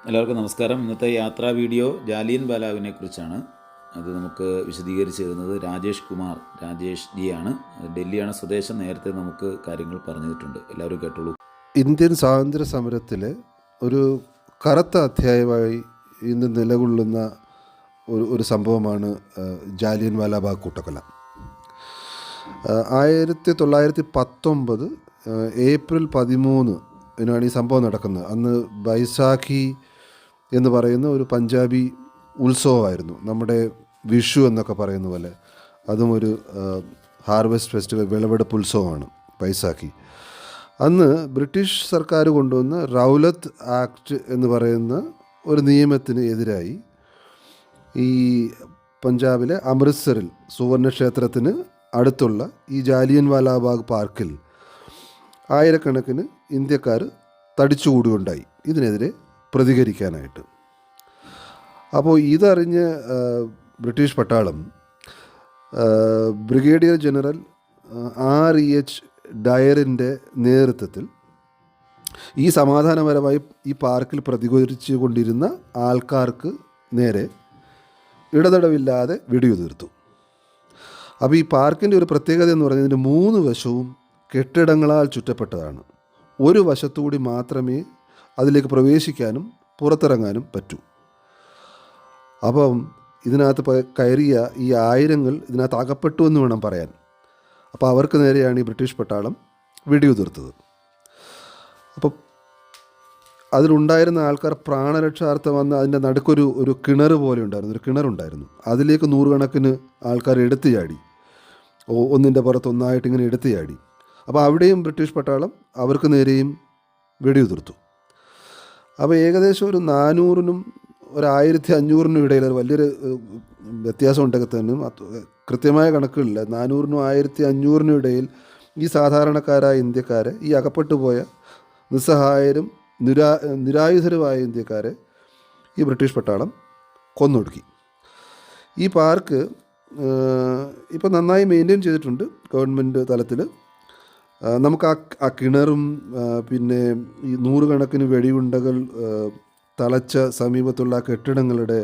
എല്ലാവർക്കും നമസ്കാരം. ഇന്നത്തെ യാത്രാ വീഡിയോ ജാലിയൻ വാലാബാഗിനെ കുറിച്ചാണ്. അത് നമുക്ക് വിശദീകരിച്ച് തരുന്നത് രാജേഷ് ജിയാണ്. ഡൽഹിയാണ് സ്വദേശം. നേരത്തെ നമുക്ക് കാര്യങ്ങൾ പറഞ്ഞിട്ടുണ്ട്. എല്ലാവരും കേട്ടോളൂ. ഇന്ത്യൻ സ്വാതന്ത്ര്യ സമരത്തിലെ ഒരു കറുത്ത അധ്യായമായി ഇന്ന് നിലകൊള്ളുന്ന ഒരു സംഭവമാണ് ജാലിയൻ വാലാബാഗ് കൂട്ടക്കൊല. 1919 ഏപ്രിൽ 13 ഈ സംഭവം നടക്കുന്നത്. അന്ന് ബൈസാഖി എന്ന് പറയുന്ന ഒരു പഞ്ചാബി ഉത്സവമായിരുന്നു. നമ്മുടെ വിഷു എന്നൊക്കെ പറയുന്ന പോലെ അതും ഒരു ഹാർവെസ്റ്റ് ഫെസ്റ്റിവൽ, വിളവെടുപ്പ് ഉത്സവമാണ് ബൈസാഖി. അന്ന് ബ്രിട്ടീഷ് സർക്കാർ കൊണ്ടുവന്ന റൗലത്ത് ആക്ട് എന്ന് പറയുന്ന ഒരു നിയമത്തിന് എതിരായി ഈ പഞ്ചാബിലെ അമൃത്സറിൽ സുവർണക്ഷേത്രത്തിന് അടുത്തുള്ള ഈ ജാലിയൻ വാലാബാഗ് പാർക്കിൽ ആയിരക്കണക്കിന് ഇന്ത്യക്കാർ തടിച്ചുകൂടുകയുണ്ടായി ഇതിനെതിരെ പ്രതികരിക്കാനായിട്ട്. അപ്പോൾ ഇതറിഞ്ഞ് ബ്രിട്ടീഷ് പട്ടാളം ബ്രിഗേഡിയർ ജനറൽ REH ഡയറിൻ്റെ നേതൃത്വത്തിൽ ഈ സമാധാനപരമായി ഈ പാർക്കിൽ പ്രതികരിച്ചു കൊണ്ടിരുന്ന ആൾക്കാർക്ക് നേരെ ഇടതടവില്ലാതെ വെടിയുതിർത്തു. അപ്പോൾ ഈ പാർക്കിൻ്റെ ഒരു പ്രത്യേകത എന്ന് പറയുന്നത് ഇതിൻ്റെ 3 വശവും കെട്ടിടങ്ങളാൽ ചുറ്റപ്പെട്ടതാണ്. ഒരു വശത്തുകൂടി മാത്രമേ അതിലേക്ക് പ്രവേശിക്കാനും പുറത്തിറങ്ങാനും പറ്റൂ. അപ്പം ഇതിനകത്ത് കയറിയ ഈ ആയിരങ്ങൾ ഇതിനകത്ത് അകപ്പെട്ടു എന്ന് വേണം പറയാൻ. അപ്പോൾ അവർക്ക് നേരെയാണ് ഈ ബ്രിട്ടീഷ് പട്ടാളം വെടിയുതിർത്തത്. അപ്പോൾ അതിലുണ്ടായിരുന്ന ആൾക്കാർ പ്രാണരക്ഷാർത്ഥം വന്ന് അതിൻ്റെ നടുക്കൊരു കിണർ പോലെ ഉണ്ടായിരുന്നു, ഒരു കിണറുണ്ടായിരുന്നു. അതിലേക്ക് 100 കണക്കിന് ആൾക്കാർ എടുത്തു ചാടി, ഒന്നിൻ്റെ പുറത്ത് ഒന്നായിട്ട് ഇങ്ങനെ എടുത്തു ചാടി. അപ്പോൾ അവിടെയും ബ്രിട്ടീഷ് പട്ടാളം അവർക്ക് നേരെയും വെടിയുതിർത്തു. അപ്പോൾ ഏകദേശം ഒരു 400-നും 1500-നും ഇടയിൽ വലിയൊരു വ്യത്യാസം ഉണ്ടെങ്കിൽ തന്നെ കൃത്യമായ കണക്കുകളില്ല. 400-നും 1500-നും ഇടയിൽ ഈ സാധാരണക്കാരായ ഇന്ത്യക്കാരെ, ഈ അകപ്പെട്ടു പോയ നിസ്സഹായരും നിരായുധരുമായ ഇന്ത്യക്കാരെ ഈ ബ്രിട്ടീഷ് പട്ടാളം കൊന്നൊടുക്കി. ഈ പാർക്ക് ഇപ്പോൾ നന്നായി മെയിൻറ്റെയിൻ ചെയ്തിട്ടുണ്ട് ഗവൺമെൻറ് തലത്തിൽ. നമുക്ക് ആ കിണറും പിന്നെ ഈ 100 കണക്കിന് വെടിയുണ്ടകൾ തളച്ച സമീപത്തുള്ള കെട്ടിടങ്ങളുടെ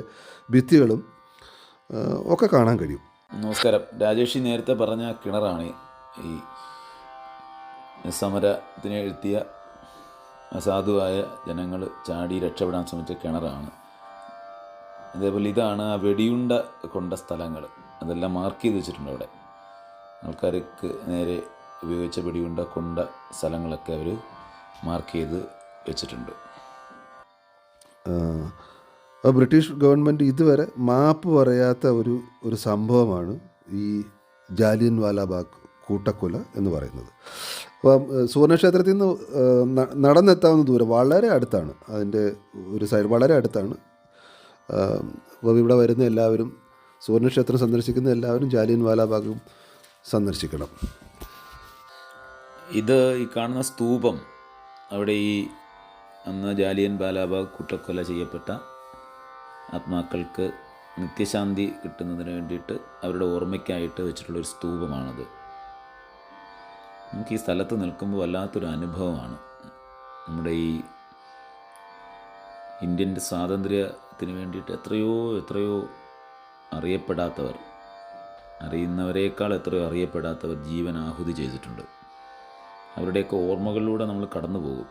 ഭിത്തികളും ഒക്കെ കാണാൻ കഴിയും. നമസ്കാരം. രാജേഷ് നേരത്തെ പറഞ്ഞ കിണറാണ് ഈ സമരത്തിന് എഴുത്തിയ അസാധുവായ ജനങ്ങൾ ചാടി രക്ഷപ്പെടാൻ ശ്രമിച്ച കിണറാണ്. അതേപോലെ ഇതാണ് ആ വെടിയുണ്ട കൊണ്ട സ്ഥലങ്ങൾ. അതെല്ലാം മാർക്ക് ചെയ്ത് വെച്ചിട്ടുണ്ട്. അവിടെ ആൾക്കാർക്ക് നേരെ ഉപയോഗിച്ച വെടിയുണ്ട കൊണ്ട സ്ഥലങ്ങളൊക്കെ അവർ മാർക്ക് ചെയ്ത് വെച്ചിട്ടുണ്ട്. ബ്രിട്ടീഷ് ഗവൺമെൻറ് ഇതുവരെ മാപ്പ് പറയാത്ത ഒരു സംഭവമാണ് ഈ ജാലിയൻ വാലാബാഗ് കൂട്ടക്കൊല എന്ന് പറയുന്നത്. അപ്പം സുവർണക്ഷേത്രത്തിൽ നിന്ന് നടന്നെത്താവുന്ന ദൂരം വളരെ അടുത്താണ്. അതിൻ്റെ ഒരു സൈഡ് വളരെ അടുത്താണ്. അപ്പോൾ ഇവിടെ വരുന്ന എല്ലാവരും, സുവർണക്ഷേത്രം സന്ദർശിക്കുന്ന എല്ലാവരും ജാലിയൻ വാലാബാഗും സന്ദർശിക്കണം. ഇത് ഈ കാണുന്ന സ്തൂപം, അവിടെ ഈ അന്ന് ജാലിയൻ വാലാബാഗ് കൂട്ടക്കൊല ചെയ്യപ്പെട്ട ആത്മാക്കൾക്ക് നിത്യശാന്തി കിട്ടുന്നതിന് വേണ്ടിയിട്ട് അവരുടെ ഓർമ്മയ്ക്കായിട്ട് വെച്ചിട്ടുള്ളൊരു സ്തൂപമാണത്. നമുക്ക് ഈ സ്ഥലത്ത് നിൽക്കുമ്പോൾ വല്ലാത്തൊരു അനുഭവമാണ്. നമ്മുടെ ഈ ഇന്ത്യൻ സ്വാതന്ത്ര്യത്തിന് വേണ്ടിയിട്ട് എത്രയോ അറിയപ്പെടാത്തവർ, അറിയുന്നവരേക്കാൾ എത്രയോ അറിയപ്പെടാത്തവർ ജീവൻ ആഹുതി ചെയ്തിട്ടുണ്ട്. അവരുടെയൊക്കെ ഓർമ്മകളിലൂടെ നമ്മൾ കടന്നു പോകും.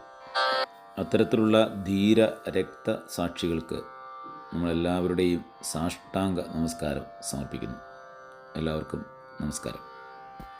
അത്തരത്തിലുള്ള ധീര രക്തസാക്ഷികൾക്ക് നമ്മളെല്ലാവരുടെയും സാഷ്ടാംഗ നമസ്കാരം സമർപ്പിക്കുന്നു. എല്ലാവർക്കും നമസ്കാരം.